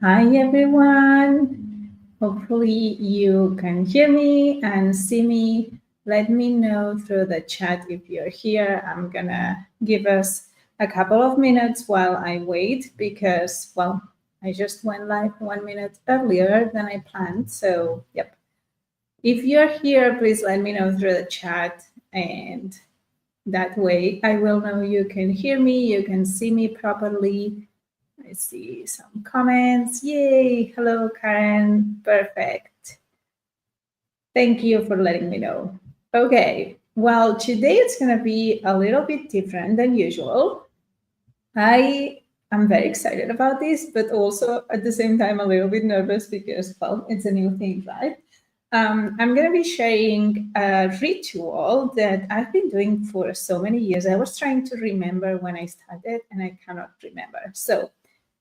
Hi everyone. Hopefully you can hear me and see me. Let me know through the chat if you're here. I'm gonna give us a couple of minutes while I wait because, well, I just went live 1 minute earlier than I planned. So, yep. If you're here, please let me know through the chat, and that way I will know you can hear me, you can see me properly. I see some comments. Yay. Hello, Karen. Perfect. Thank you for letting me know. Okay. Well, today it's going to be a little bit different than usual. I am very excited about this, but also at the same time a little bit nervous because, well, it's a new thing, right? I'm going to be sharing a ritual that I've been doing for so many years. I was trying to remember when I started and I cannot remember. So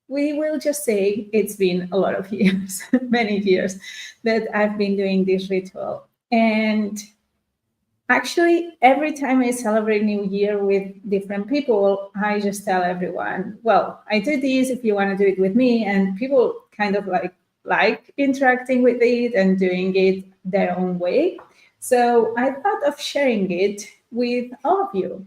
we will just say it's been a lot of years, many years, that I've been doing this ritual. And actually, every time I celebrate New Year with different people, I just tell everyone, well, I do this if you want to do it with me. And people kind of like interacting with it and doing it their own way. So I thought of sharing it with all of you.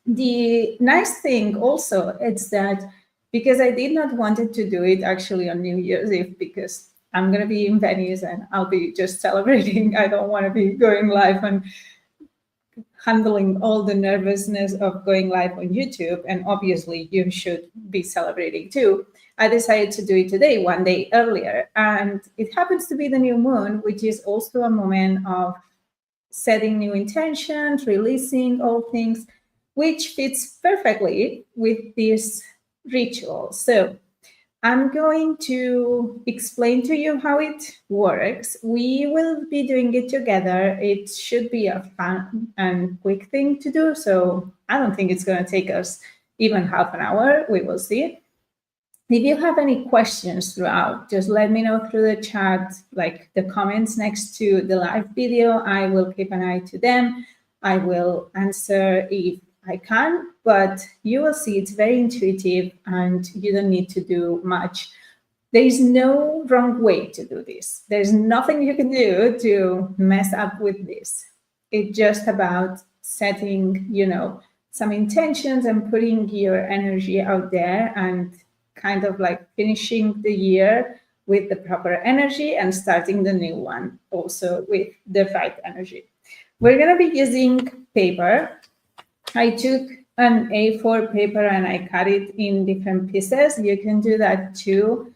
The nice thing also is that because I did not wanted to do it actually on New Year's Eve because I'm going to be in Venice and I'll be just celebrating. I don't want to be going live and handling all the nervousness of going live on YouTube. And obviously, you should be celebrating too. I decided to do it today, 1 day earlier. And it happens to be the new moon, which is also a moment of setting new intentions, releasing old things, which fits perfectly with this ritual. So I'm going to explain to you how it works. We will be doing it together. It should be a fun and quick thing to do. So I don't think it's going to take us even half an hour. We will see. If you have any questions throughout, just let me know through the chat, like the comments next to the live video. I will keep an eye to them. I will answer if I can, but you will see it's very intuitive and you don't need to do much. There is no wrong way to do this. There's nothing you can do to mess up with this. It's just about setting, some intentions and putting your energy out there and kind of like finishing the year with the proper energy and starting the new one also with the right energy. We're going to be using paper. I took an A4 paper and I cut it in different pieces. You can do that too.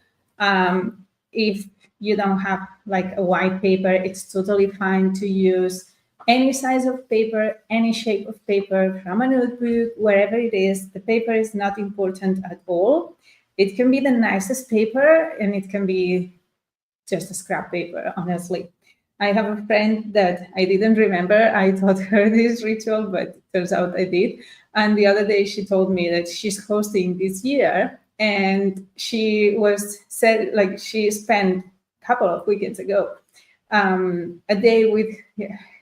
If you don't have like a white paper, it's totally fine to use any size of paper, any shape of paper, from a notebook, wherever it is. The paper is not important at all. It can be the nicest paper and it can be just a scrap paper, honestly. I have a friend that I didn't remember. I taught her this ritual, but it turns out I did. And the other day she told me that she's hosting this year and she she spent a couple of weekends ago a day with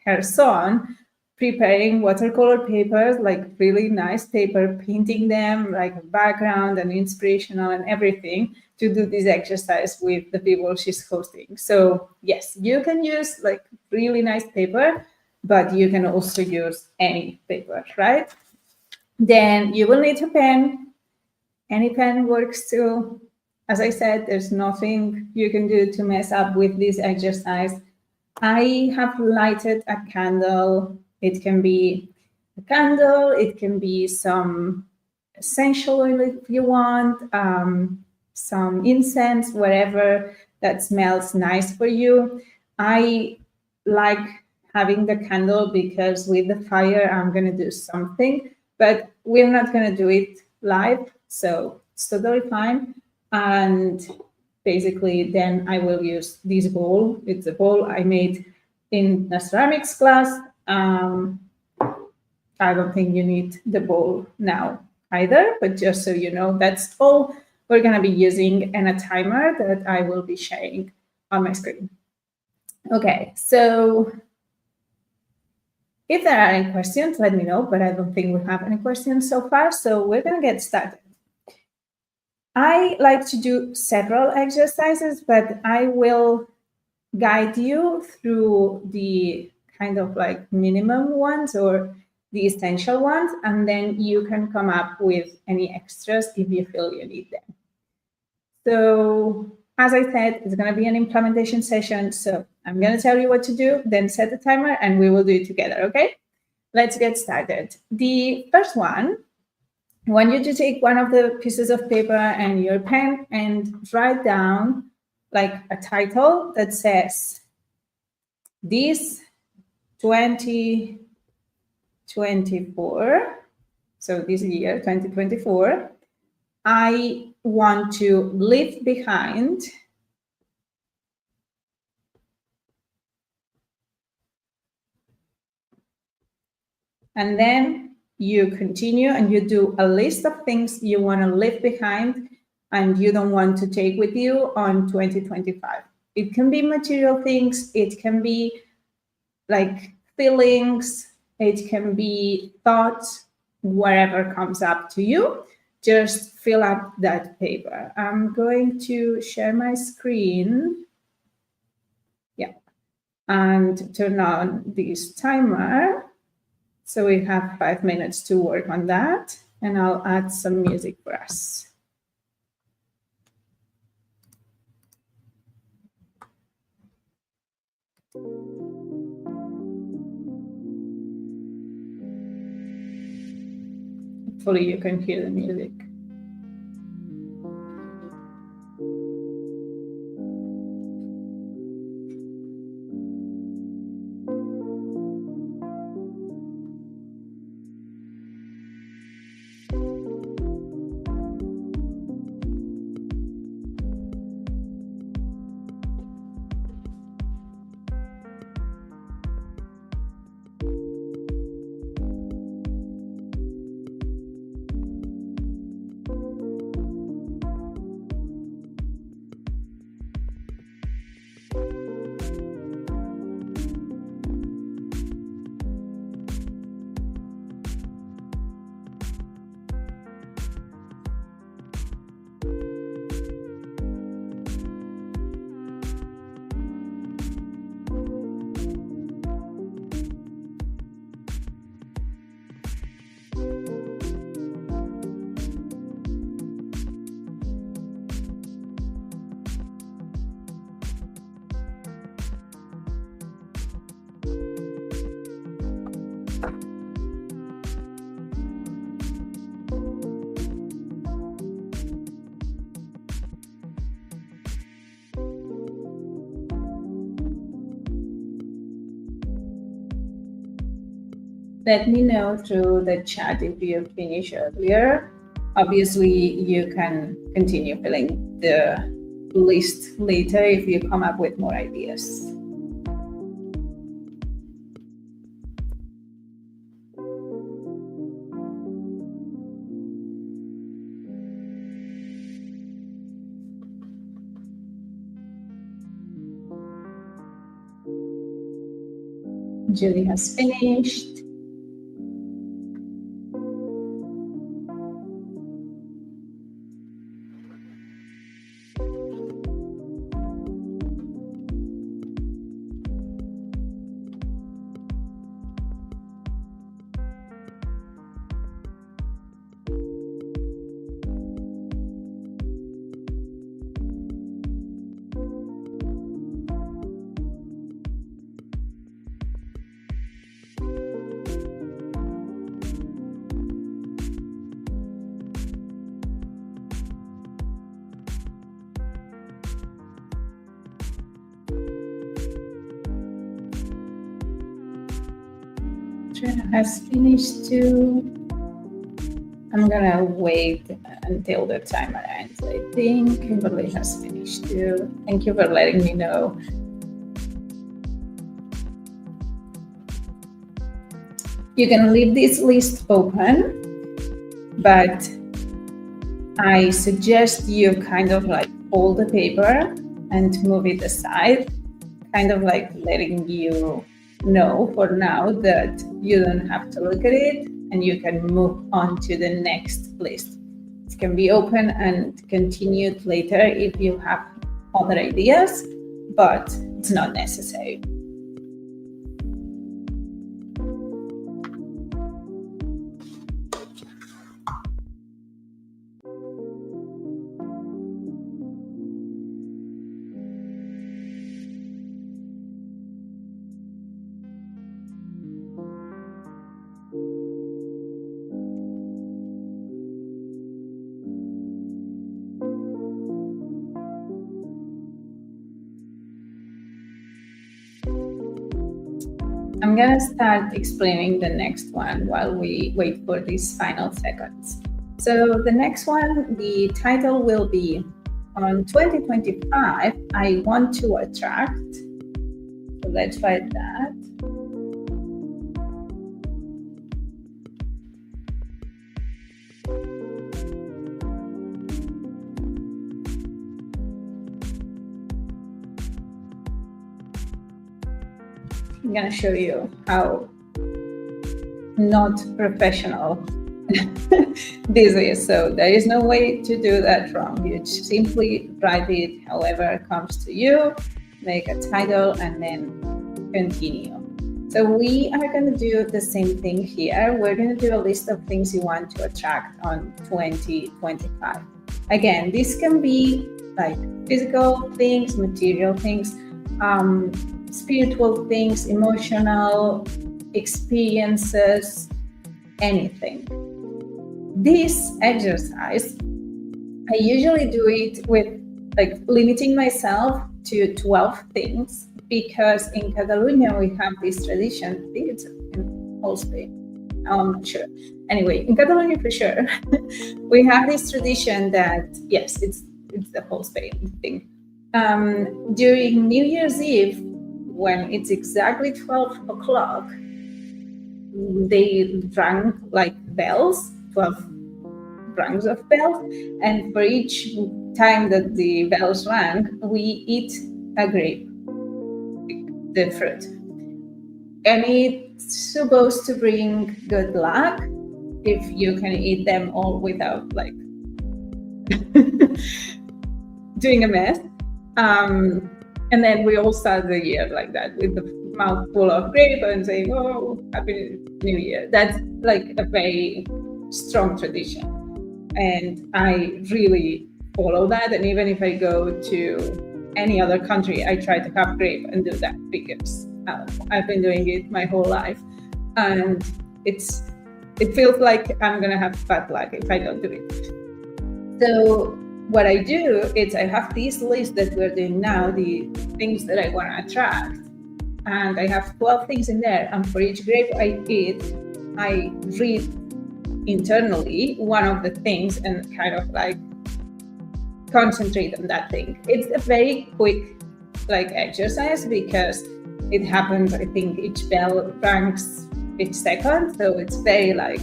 her son preparing watercolor papers, like really nice paper, painting them like a background and inspirational and everything to do this exercise with the people she's hosting. So yes, you can use like really nice paper, but you can also use any paper, right? Then you will need a pen. Any pen works too. As I said, there's nothing you can do to mess up with this exercise. I have lighted a candle. It can be a candle, it can be some essential oil if you want, some incense, whatever that smells nice for you. I like having the candle because with the fire, I'm going to do something, but we're not going to do it live. So it's totally fine. And basically, then I will use this bowl. It's a bowl I made in a ceramics class. I don't think you need the bowl now either, but just so you know, that's all we're going to be using and a timer that I will be sharing on my screen. Okay, so if there are any questions, let me know, but I don't think we have any questions so far, so we're going to get started. I like to do several exercises, but I will guide you through the kind of like minimum ones or the essential ones, and then you can come up with any extras if you feel you need them. So as I said, it's going to be an implementation session. So I'm going to tell you what to do, then set the timer, and we will do it together, okay? Let's get started. The first one, I want you to take one of the pieces of paper and your pen and write down like a title that says, this 2024, so this year, 2024, I want to leave behind and then you continue and you do a list of things you want to leave behind and you don't want to take with you on 2025. It can be material things, it can be like feelings, it can be thoughts, whatever comes up to you. Just fill up that paper. I'm going to share my screen. Yeah, and turn on this timer. So we have 5 minutes to work on that, and I'll add some music for us. Hopefully you can hear the music. Let me know through the chat if you finish earlier. Obviously, you can continue filling the list later if you come up with more ideas. Julie has finished. Has finished too. I'm gonna wait until the timer ends. I think Kimberly has finished too. Thank you for letting me know. You can leave this list open, but I suggest you kind of like fold the paper and move it aside, kind of like letting you know for now that you don't have to look at it and you can move on to the next list. It can be open and continued later if you have other ideas, but it's not necessary. I'm gonna start explaining the next one while we wait for these final seconds. So the next one, the title will be on 2025, I want to attract. So let's write that. I'm gonna show you how not professional this is. So there is no way to do that wrong. You simply write it however comes to you, make a title, and then continue. So we are going to do the same thing here. We're going to do a list of things you want to attract on 2025. Again, this can be like physical things, material things, spiritual things, emotional experiences, anything. This exercise, I usually do it with like limiting myself to 12 things, because in Catalonia we have this tradition. I think it's in whole Spain. I'm not sure. Anyway, in Catalonia for sure, we have this tradition that, yes, it's the whole Spain thing. During New Year's Eve, when it's exactly 12 o'clock, they rang like bells, 12 rungs of bells, and for each time that the bells rang, we eat a grape, the fruit. And it's supposed to bring good luck if you can eat them all without like doing a mess. And then we all start the year like that with the mouth full of grape and saying, "Oh, Happy New Year." That's like a very strong tradition. And I really follow that. And even if I go to any other country, I try to have grape and do that, because I've been doing it my whole life. And it feels like I'm going to have bad luck if I don't do it. So what I do is I have this list that we're doing now, the things that I want to attract. And I have 12 things in there. And for each grape I eat, I read internally one of the things and kind of like concentrate on that thing. It's a very quick like exercise, because it happens, I think each bell ranks each second. So it's very like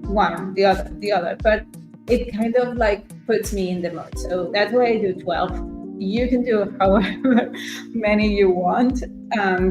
one, the other. But it kind of like puts me in the mood. So that's why I do 12. You can do however many you want.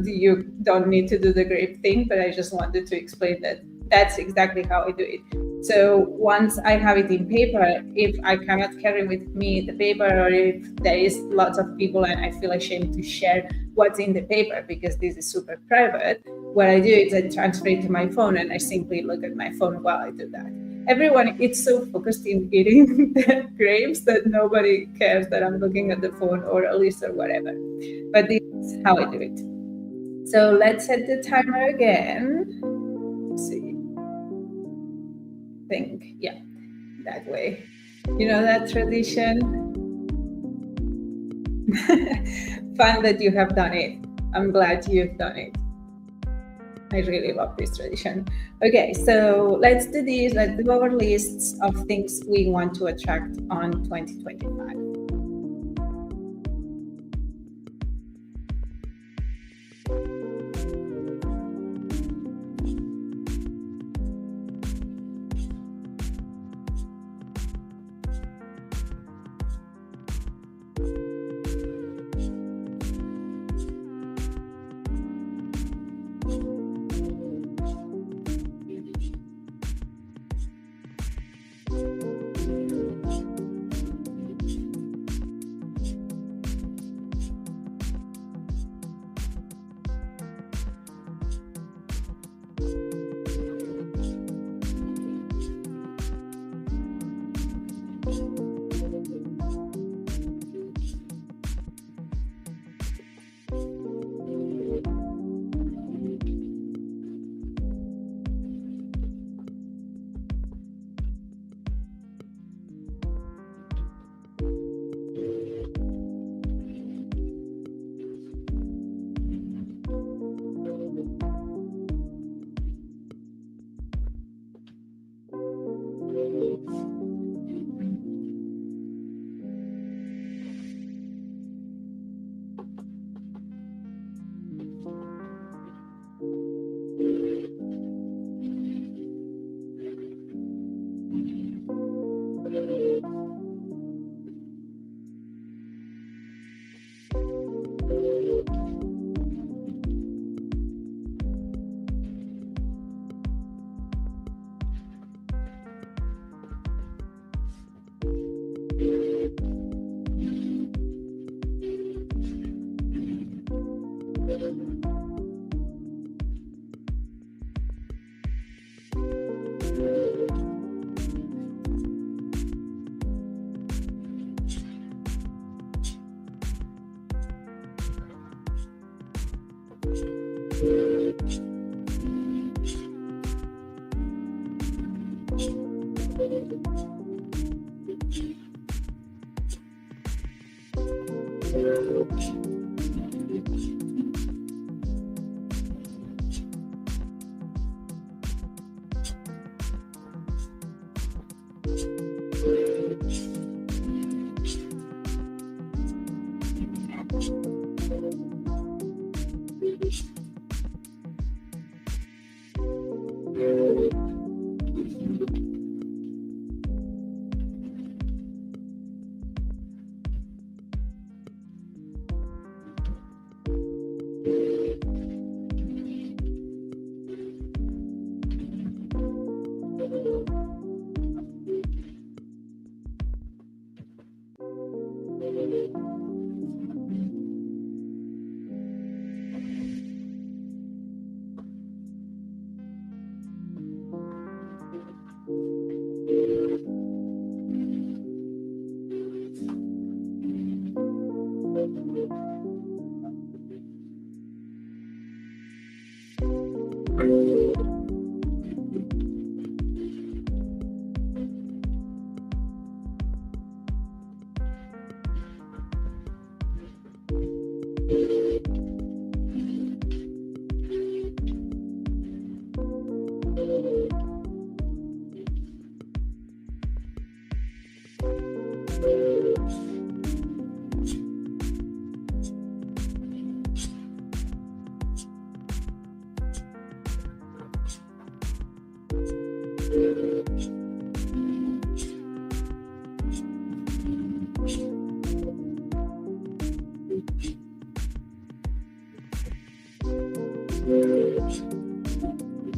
You don't need to do the grape thing, but I just wanted to explain that that's exactly how I do it. So once I have it in paper, if I cannot carry with me the paper, or if there is lots of people and I feel ashamed to share what's in the paper because this is super private, what I do is I transfer it to my phone and I simply look at my phone while I do that. Everyone, it's so focused in eating the grapes that nobody cares that I'm looking at the phone or a list or whatever. But this is how I do it. So let's set the timer again. Let's see. Think, yeah, that way. You know that tradition? Fun that you have done it. I'm glad you've done it. I really love this tradition. Okay, so let's do this. Let's do our lists of things we want to attract on 2025.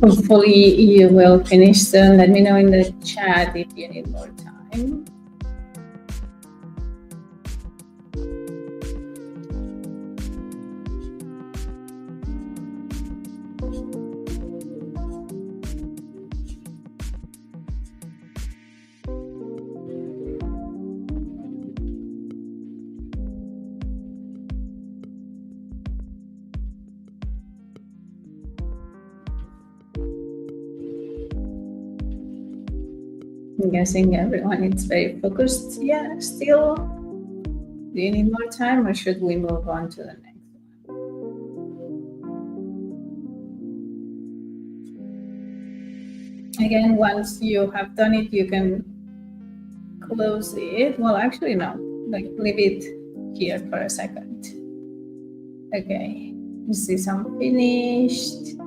Hopefully you will finish soon. Let me know in the chat if you need more time. I'm guessing everyone is very focused. Yeah, still. Do you need more time or should we move on to the next one? Again, once you have done it, you can close it. Well, actually, no. Like, leave it here for a second. Okay. You see some finished.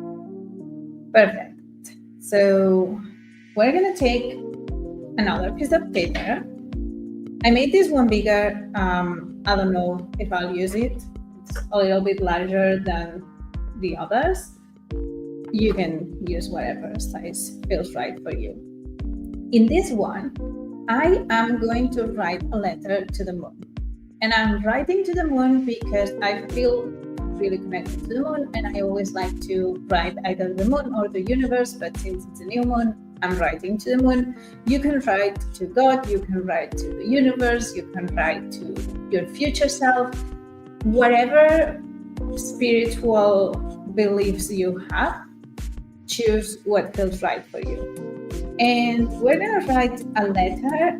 Perfect. So we're going to take another piece of paper. I made this one bigger. I don't know if I'll use it. It's a little bit larger than the others. You can use whatever size feels right for you. In this one, I am going to write a letter to the moon. And I'm writing to the moon because I feel really connected to the moon, and I always like to write either the moon or the universe, but since it's a new moon, I'm writing to the moon. You can write to God, you can write to the universe, you can write to your future self, whatever spiritual beliefs you have, choose what feels right for you. And we're going to write a letter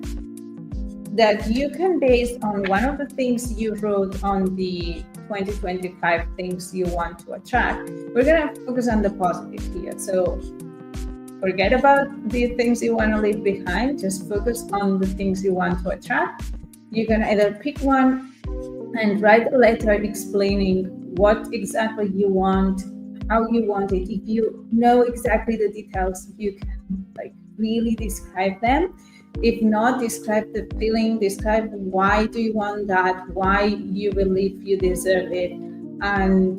that you can base on one of the things you wrote on the 2025 things you want to attract. We're going to focus on the positive here. So forget about the things you want to leave behind. Just focus on the things you want to attract. You can either pick one and write a letter explaining what exactly you want, how you want it. If you know exactly the details, you can really describe them. If not, describe the feeling, describe why do you want that, why you believe you deserve it, and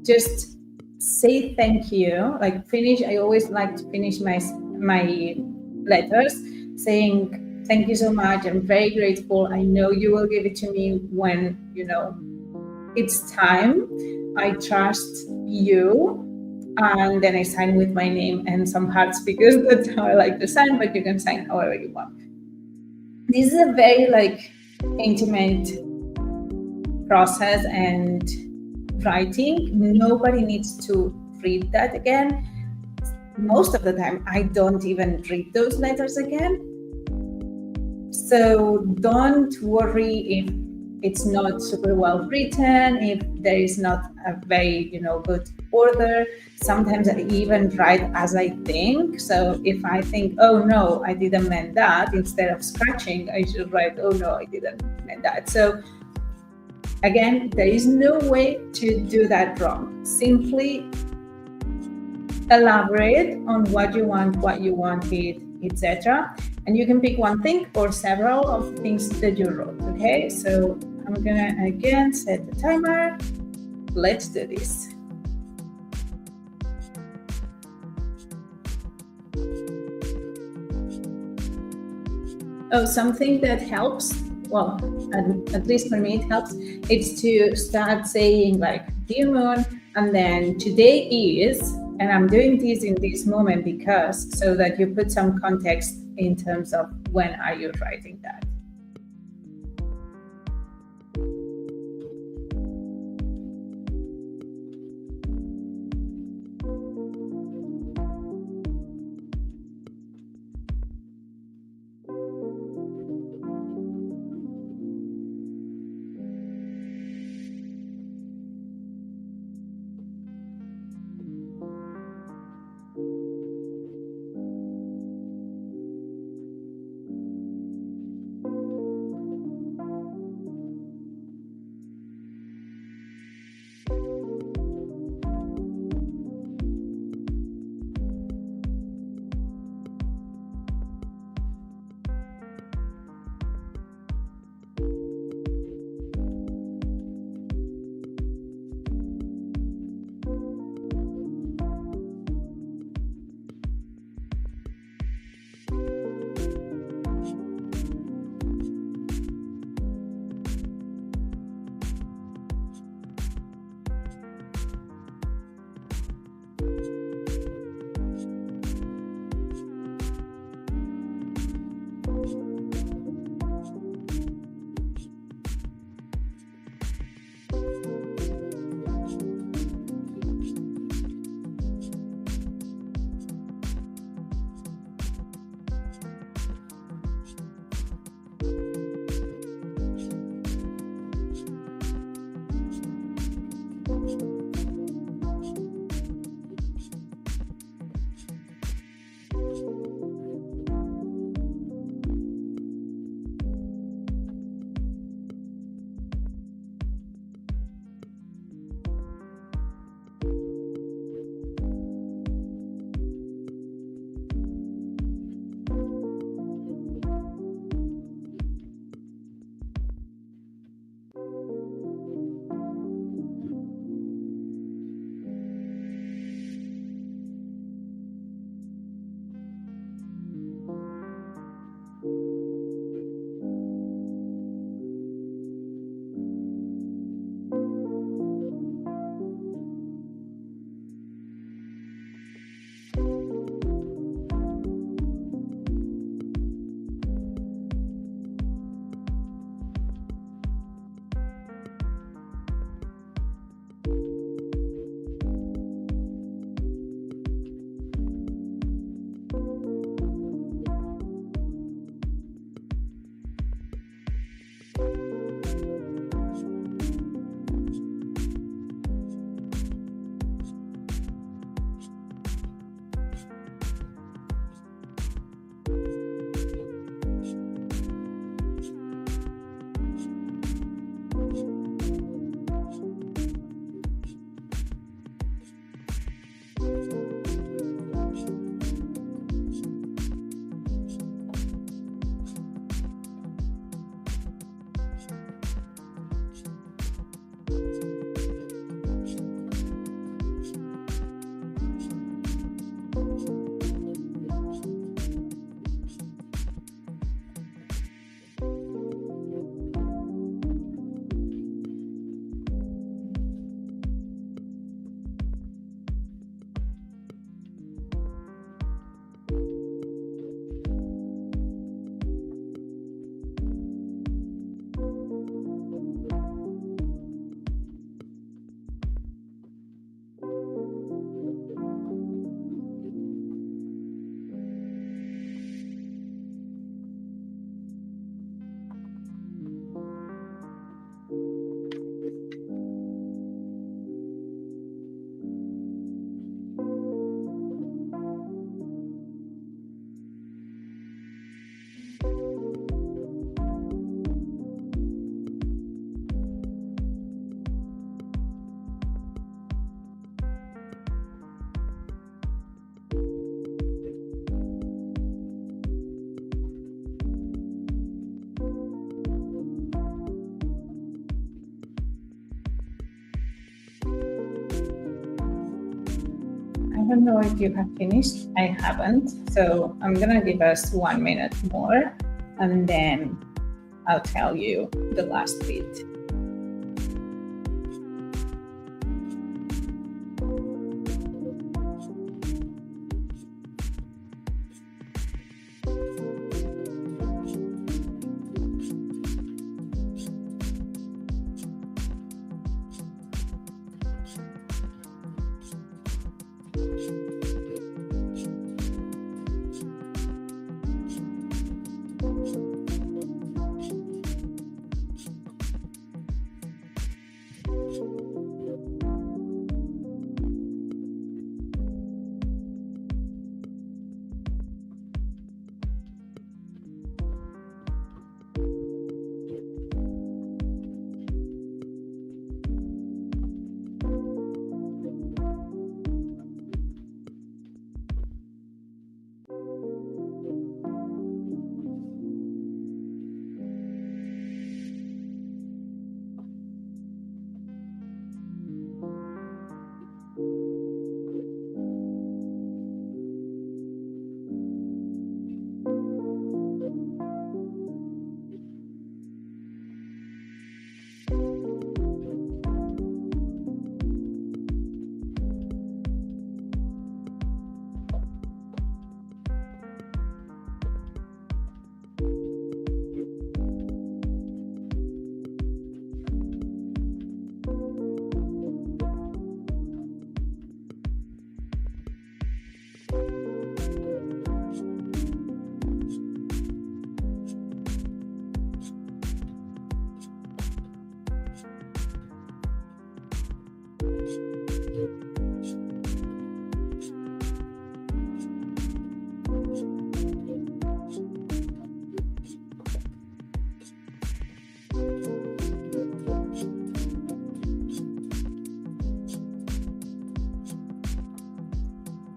just say thank you. Finish. I always like to finish my letters saying thank you so much. I'm very grateful. I know you will give it to me when it's time. I trust you. And then I sign with my name and some hearts because that's how I like to sign, but you can sign however you want. This is a very intimate process and writing. Nobody needs to read that again. Most of the time, I don't even read those letters again. So don't worry if it's not super well written, if there is not a very good order. Sometimes I even write as I think. So if I think, oh no, I didn't mean that, instead of scratching, I should write, oh no, I didn't mean that. So again, there is no way to do that wrong. Simply elaborate on what you wanted, etc. And you can pick one thing or several of the things that you wrote. Okay, so I'm gonna again set the timer. Let's do this. Oh, something that helps, well, at least for me it helps, it's to start saying dear moon, and then today is, and I'm doing this in this moment because, so that you put some context in terms of when are you writing that. don't know if you have finished. I haven't. So I'm going to give us 1 minute more and then I'll tell you the last bit.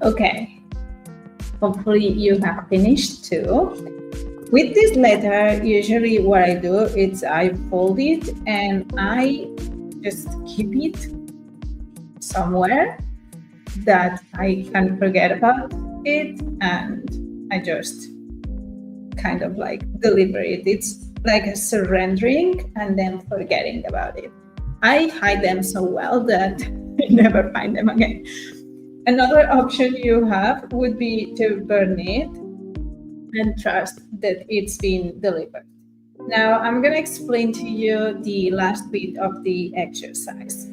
Okay, hopefully you have finished too. With this letter, usually what I do is I fold it and I just keep it somewhere that I can forget about it, and I just kind of like deliver it. It's like a surrendering and then forgetting about it. I hide them so well that I never find them again. Another option you have would be to burn it and trust that it's been delivered. Now, I'm going to explain to you the last bit of the exercise.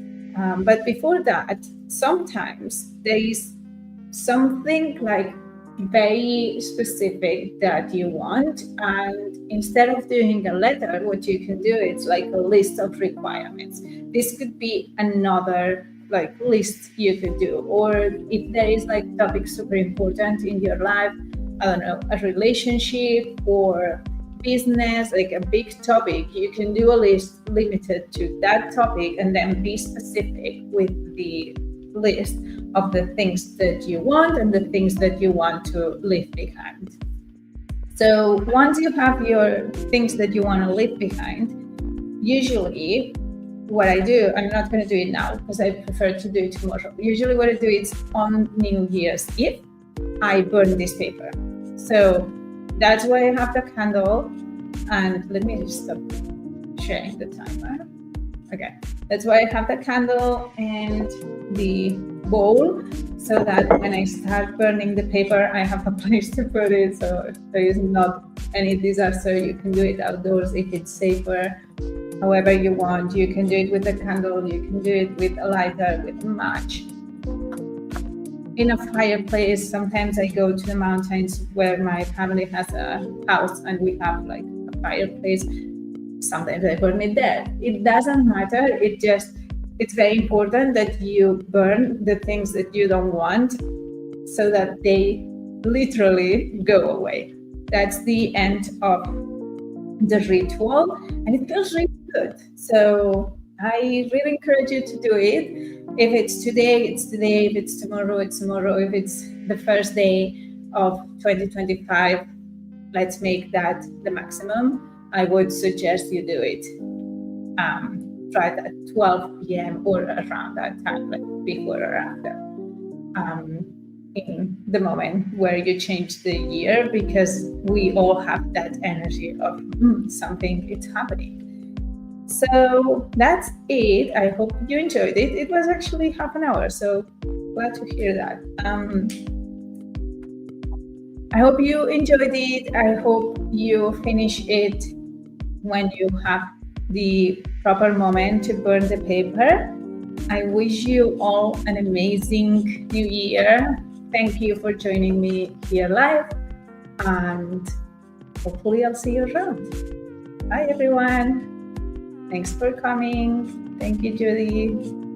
But before that, sometimes there is something like very specific that you want. And instead of doing a letter, what you can do is like a list of requirements. This could be another like list you could do. Or if there is like topics super important in your life, I don't know, a relationship or business, like a big topic, you can do a list limited to that topic and then be specific with the list of the things that you want and the things that you want to leave behind. So once you have your things that you want to leave behind, usually what I do, I'm not going to do it now because I prefer to do it tomorrow. Usually what I do is on New Year's Eve, I burn this paper. So that's why I have the candle, and let me just stop sharing the timer. Okay, that's why I have the candle and the bowl, so that when I start burning the paper, I have a place to put it. So if there is not any disaster, you can do it outdoors if it's safer. However you want, you can do it with a candle, you can do it with a lighter, with a match. In a fireplace, sometimes I go to the mountains where my family has a house and we have like a fireplace. Sometimes I burn it there. It doesn't matter. It's very important that you burn the things that you don't want so that they literally go away. That's the end of the ritual, and it feels really good. So I really encourage you to do it. If it's today, it's today. If it's tomorrow, it's tomorrow. If it's the first day of 2025, let's make that the maximum. I would suggest you do it. Try it at 12 p.m. or around that time, like before or after. in the moment where you change the year, because we all have that energy of something is happening. So that's it. I hope you enjoyed it. It was actually half an hour, so glad to hear that. I hope you enjoyed it. I hope you finish it when you have the proper moment to burn the paper. I wish you all an amazing new year. Thank you for joining me here live, and hopefully I'll see you around. Bye, everyone. Thanks for coming. Thank you, Judy.